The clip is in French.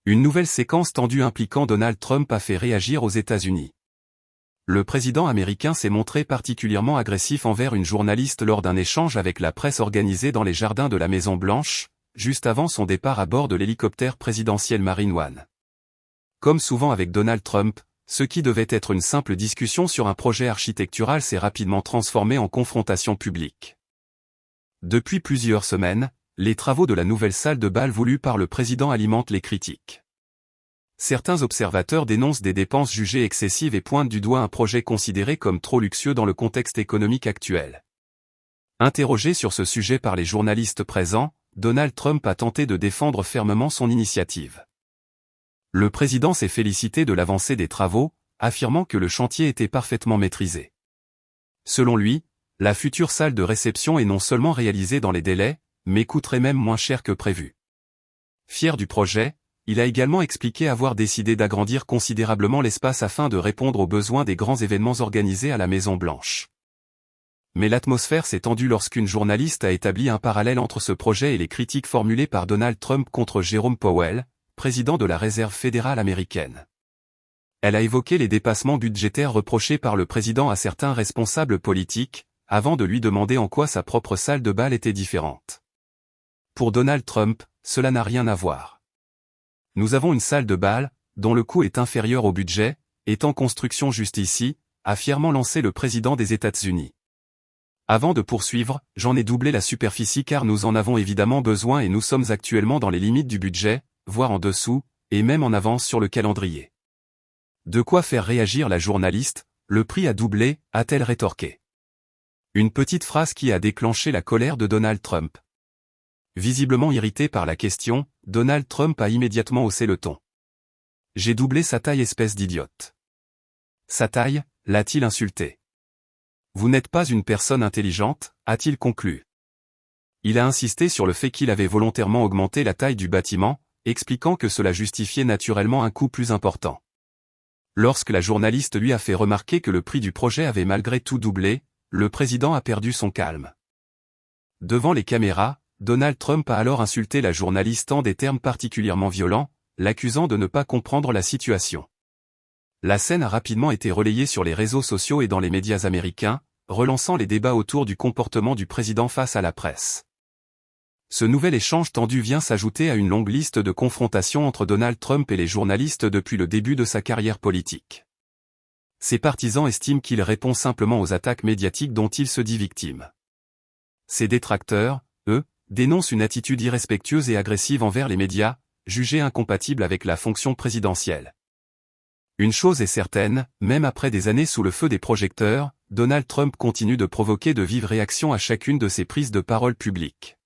Une nouvelle séquence tendue impliquant Donald Trump a fait réagir aux États-Unis. Le président américain s'est montré particulièrement agressif envers une journaliste lors d'un échange avec la presse organisé dans les jardins de la Maison-Blanche, juste avant son départ à bord de l'hélicoptère présidentiel Marine One. Comme souvent avec Donald Trump, ce qui devait être une simple discussion sur un projet architectural s'est rapidement transformé en confrontation publique. Depuis plusieurs semaines, les travaux de la nouvelle salle de bal voulue par le président alimentent les critiques. Certains observateurs dénoncent des dépenses jugées excessives et pointent du doigt un projet considéré comme trop luxueux dans le contexte économique actuel. Interrogé sur ce sujet par les journalistes présents, Donald Trump a tenté de défendre fermement son initiative. Le président s'est félicité de l'avancée des travaux, affirmant que le chantier était parfaitement maîtrisé. Selon lui, la future salle de réception est non seulement réalisée dans les délais, mais coûterait même moins cher que prévu. Fier du projet, il a également expliqué avoir décidé d'agrandir considérablement l'espace afin de répondre aux besoins des grands événements organisés à la Maison-Blanche. Mais l'atmosphère s'est tendue lorsqu'une journaliste a établi un parallèle entre ce projet et les critiques formulées par Donald Trump contre Jerome Powell, président de la Réserve fédérale américaine. Elle a évoqué les dépassements budgétaires reprochés par le président à certains responsables politiques, avant de lui demander en quoi sa propre salle de bal était différente. Pour Donald Trump, cela n'a rien à voir. Nous avons une salle de bal, dont le coût est inférieur au budget, est en construction juste ici, a fièrement lancé le président des États-Unis. Avant de poursuivre, j'en ai doublé la superficie car nous en avons évidemment besoin et nous sommes actuellement dans les limites du budget, voire en dessous, et même en avance sur le calendrier. De quoi faire réagir la journaliste, le prix a doublé, a-t-elle rétorqué. Une petite phrase qui a déclenché la colère de Donald Trump. Visiblement irrité par la question, Donald Trump a immédiatement haussé le ton. « J'ai doublé sa taille, espèce d'idiote. » Sa taille, l'a-t-il insulté. « Vous n'êtes pas une personne intelligente », a-t-il conclu. Il a insisté sur le fait qu'il avait volontairement augmenté la taille du bâtiment, expliquant que cela justifiait naturellement un coût plus important. Lorsque la journaliste lui a fait remarquer que le prix du projet avait malgré tout doublé, le président a perdu son calme. Devant les caméras, Donald Trump a alors insulté la journaliste en des termes particulièrement violents, l'accusant de ne pas comprendre la situation. La scène a rapidement été relayée sur les réseaux sociaux et dans les médias américains, relançant les débats autour du comportement du président face à la presse. Ce nouvel échange tendu vient s'ajouter à une longue liste de confrontations entre Donald Trump et les journalistes depuis le début de sa carrière politique. Ses partisans estiment qu'il répond simplement aux attaques médiatiques dont il se dit victime. Ses détracteurs, eux, dénoncent une attitude irrespectueuse et agressive envers les médias, jugée incompatible avec la fonction présidentielle. Une chose est certaine, même après des années sous le feu des projecteurs, Donald Trump continue de provoquer de vives réactions à chacune de ses prises de parole publiques.